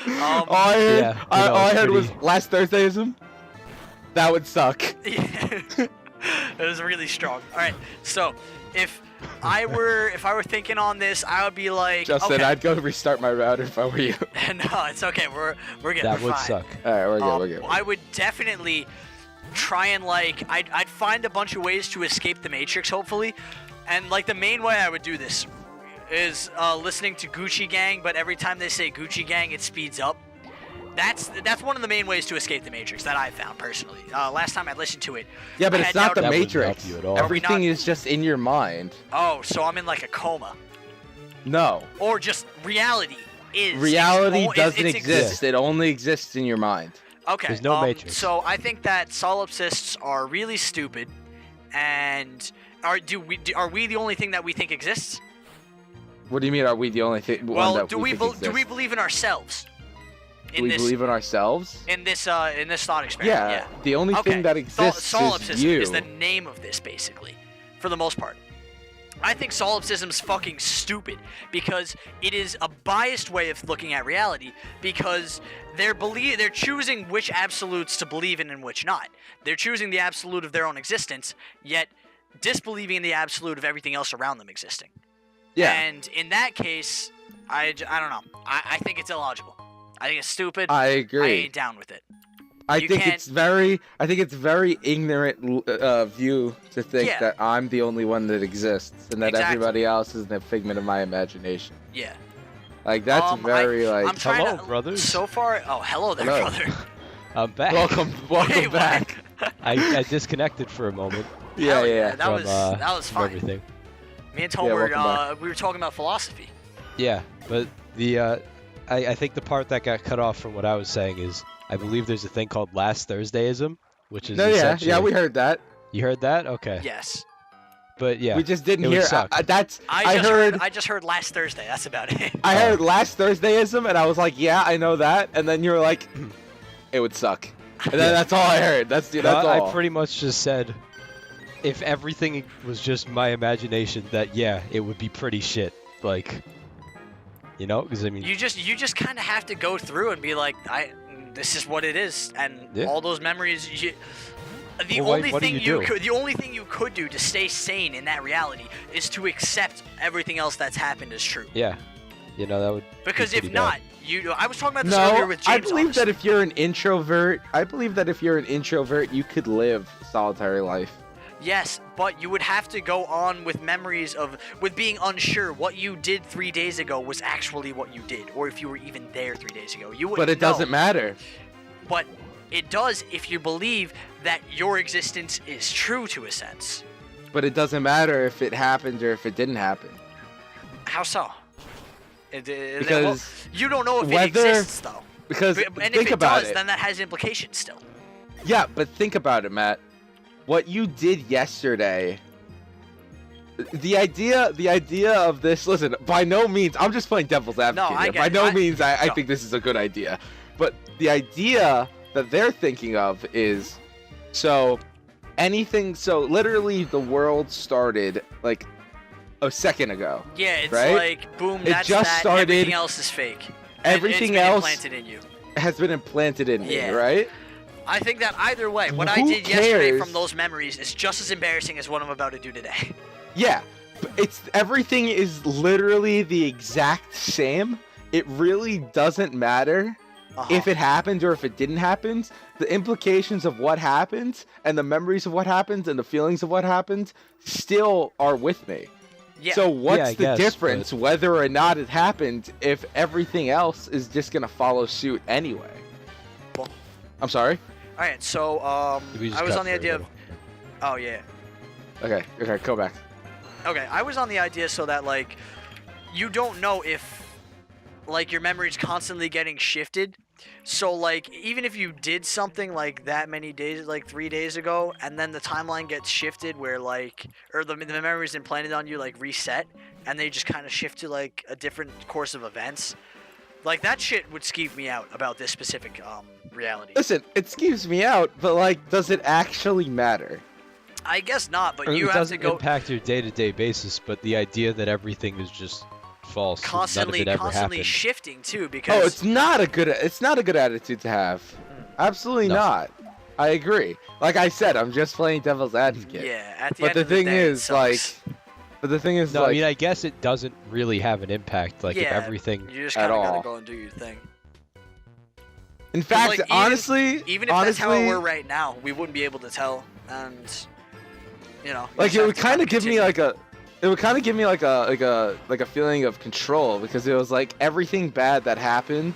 All I heard was pretty... last Thursdayism. That would suck. Yeah. It was really strong. All right, so if I were thinking on this, I would be like, Justin, okay. I'd go restart my router if I were you. No, it's okay. We're good. That we're would fine. suck. All right, we're good. I would definitely try and I'd find a bunch of ways to escape the Matrix, hopefully, and like the main way I would do this is listening to Gucci Gang, but every time they say Gucci Gang, it speeds up. That's one of the main ways to escape the Matrix that I found personally. Last time I listened to it. Yeah, but it's not the That wouldn't Matrix. help you at all. Everything is just in your mind. Oh, so I'm in like a coma, No. or just reality is. Reality doesn't it's exist. It only exists in your mind. Okay. There's no Matrix. So I think that solipsists are really stupid, and are we the only thing that we think exists? What do you mean? Are we the only thing? Well, one that do we think do we exists? believe in ourselves? Do we believe in ourselves? In this thought experiment? Yeah. The only thing that exists solipsism is you. is the name of this, basically, for the most part. I think solipsism's fucking stupid because it is a biased way of looking at reality because they're choosing which absolutes to believe in and which not. They're choosing the absolute of their own existence, yet disbelieving in the absolute of everything else around them existing. Yeah. And in that case, I don't know. I think it's illogical. I think it's stupid. I agree. I ain't down with it. I think it's very ignorant view to think that I'm the only one that exists and that everybody else is a figment of my imagination. Yeah. Like that's I'm trying hello, to, brothers. So far, hello there, brother. I'm back. Welcome Wait, back. I disconnected for a moment. Yeah. That was from fun. everything. Me and Tom we were talking about philosophy. Yeah, but I think the part that got cut off from what I was saying is I believe there's a thing called last Thursdayism, which is yeah, we heard that. You heard that? Okay. Yes. But yeah, we just didn't hear. I just heard last Thursday. That's about it. I heard last Thursdayism, and I was like, yeah, I know that. And then you were like, it would suck. And then that's all I heard. That's all. I pretty much just said, if everything was just my imagination, that it would be pretty shit. Like, you know, because I mean, you just kind of have to go through and be like, this is what it is, and all those memories. The only thing you could do to stay sane in that reality is to accept everything else that's happened as true. Yeah, you know that would. Because if not, I was talking about this No, earlier with James. I believe that if you're an introvert, you could live a solitary life. Yes, but you would have to go on with memories with being unsure what you did 3 days ago was actually what you did, or if you were even there 3 days ago. You wouldn't But it doesn't matter. But it does if you believe that your existence is true to a sense. But it doesn't matter if it happened or if it didn't happen. How so? Because you don't know if it exists, though. Because and think if about it does, then that has implications still. Yeah, but think about it, Matt. What you did yesterday. The idea of this. Listen, by no means, I'm just playing devil's advocate. By no means, I think this is a good idea. But the idea that they're thinking of is, so literally the world started like a second ago. Yeah, it's right? like boom, it that's just that. Started, everything else is fake. Everything else implanted in you. Has been implanted in me, right? I think that either way, what I did yesterday from those memories is just as embarrassing as what I'm about to do today. Yeah, everything is literally the exact same. It really doesn't matter if it happened or if it didn't happen. The implications of what happened and the memories of what happened and the feelings of what happened still are with me. Yeah. So what's the difference whether or not it happened if everything else is just going to follow suit anyway? Well, I'm sorry? All right, so I was on the idea of... Oh, yeah. Okay, go back. Okay, I was on the idea so that, like, you don't know if, like, your memory's constantly getting shifted. So, like, even if you did something, like, that many days, like, 3 days ago, and then the timeline gets shifted where, like, or the memories implanted on you, like, reset, and they just kind of shift to, like, a different course of events. Like, that shit would skeeve me out about this specific, reality. Listen, it skeeves me out, but, like, does it actually matter? I guess not, but you it have to go... It doesn't impact your day-to-day basis, but the idea that everything is just false. Constantly, none of it ever constantly happened. shifting too, because it's not a good attitude to have. Absolutely No. not. I agree. Like I said, I'm just playing devil's advocate. yeah. At the But end the of the thing day, it is, like, sucks. but the thing is, No, like, I mean, I guess it doesn't really have an impact. Like, if Yeah, everything. you just at kind of gotta all. go and do your thing. in fact, like, honestly, Even if that's how we're right now, we wouldn't be able to tell, and you know. like it would kind of give me like a, like a feeling of control, because it was like everything bad that happened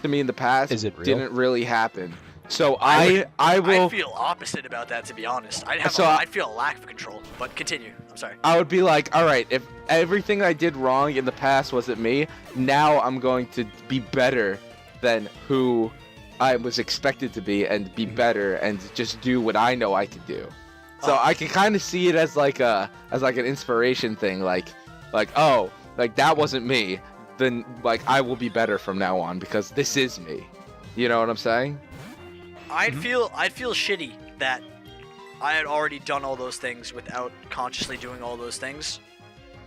to me in the past Is it real? didn't really happen. So I will. I feel opposite about that, to be honest. So I'd feel a lack of control. But continue. I'm sorry. I would be like, all right, if everything I did wrong in the past wasn't me, now I'm going to be better than who I was expected to be, and be better and just do what I know I can do. So I can kind of see it as like an inspiration thing, like oh, like that wasn't me, then like I will be better from now on because this is me. You know what I'm saying? I'd feel shitty that I had already done all those things without consciously doing all those things,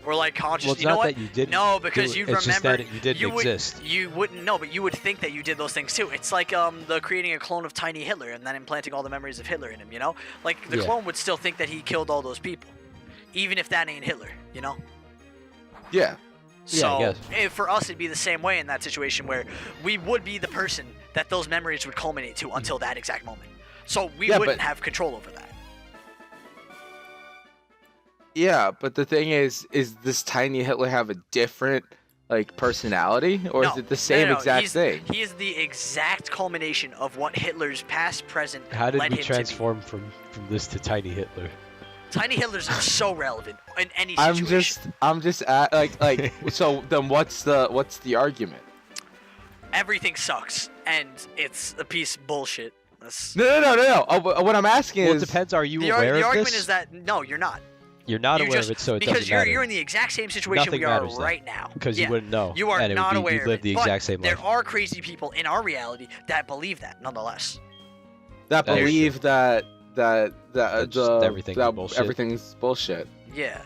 or like consciously. Well, it's you know not what? that you didn't. No, because do it. you'd It's just remember that you didn't exist. You wouldn't know, but you would think that you did those things too. It's like the creating a clone of tiny Hitler and then implanting all the memories of Hitler in him. You know, like the Yeah. clone would still think that he killed all those people, even if that ain't Hitler. You know. Yeah. Yeah, I So guess. for us, it'd be the same way in that situation where we would be the person that those memories would culminate to until that exact moment. So we Yeah, wouldn't but- have control over that. Yeah, but the thing is this tiny Hitler have a different like personality, or is No, it the same no. exact He's, thing? He is the exact culmination of what Hitler's past, present How did led we him transform from this to Tiny Hitler? to be. Tiny Hitlers are so relevant in any I'm situation. just at like so then what's the argument? Everything sucks, and it's a piece of bullshit. No. Oh, what I'm asking Well, is it depends. Are you The aware of argument this? is that no, you're not. You're not You aware just- of it, so it because doesn't matter. you're in the exact same situation Nothing we are matters then, right now. because Yeah. you wouldn't know. You are and it not would be, aware you'd of live it, the but exact same there life. are crazy people in our reality that believe that, nonetheless. that That is believe that just bullshit. everything's bullshit. Yeah.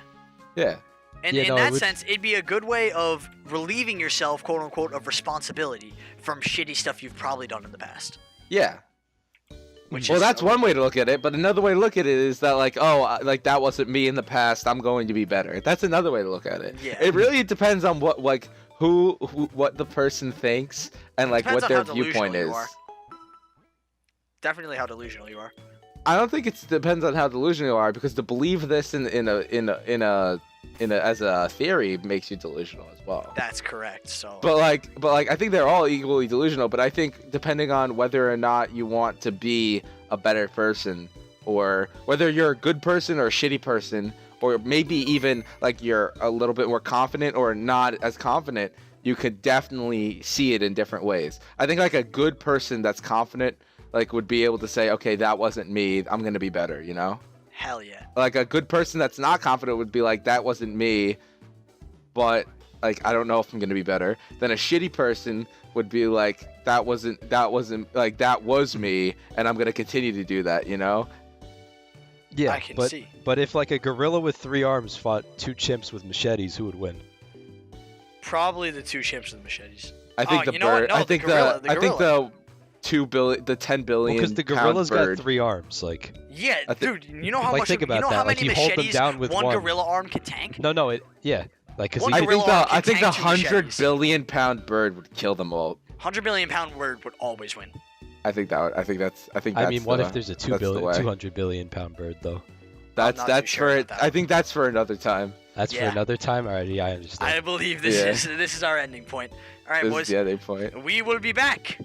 Yeah. And Yeah, in no, it that would- sense, it'd be a good way of relieving yourself, quote unquote, of responsibility from shitty stuff you've probably done in the past. Yeah. Which Well, is that's one way to look at it, but another way to look at it is that like, oh, like that wasn't me in the past, I'm going to be better. That's another way to look at it. Yeah. It really depends on what like who what the person thinks and like Depends what on their how viewpoint delusional is. you are. Definitely how delusional you are. I don't think it depends on how delusional you are, because to believe this in a as a theory makes you delusional as well. That's correct. So. But like I think they're all equally delusional, but I think depending on whether or not you want to be a better person, or whether you're a good person or a shitty person, or maybe even like you're a little bit more confident or not as confident, you could definitely see it in different ways. I think like a good person that's confident like would be able to say, okay, that wasn't me, I'm going to be better, you know? Hell yeah. Like a good person that's not confident would be like, that wasn't me, but like I don't know if I'm gonna be better. Then a shitty person would be like, that wasn't like, that was me, and I'm gonna continue to do that, you know? Yeah, I can but see. but if like a gorilla with 3 arms fought 2 chimps with machetes, who would win? Probably the 2 chimps with machetes. I think you know what? No, I the think gorilla, the I think gorilla. the 2 billion, the 10 billion Because the pound gorilla's bird. got 3 arms, like. Yeah, I thi- dude. You know how Like, much? think about you know that, how like, many you hold them machetes down with one one. gorilla arm can tank? No, yeah, like because One I gorilla arm can think the tank 2 100 machetes. billion pound bird would kill them all. 100 billion pound bird would always win. I think that's I mean, what the- if there's a that's the way. 200 billion pound bird though? That's not too sure for about that. I think that's for another time. That's for Yeah. another time. Alrighty, I understand. I believe this is our ending point. All right, This boys. is the ending point. We will be back.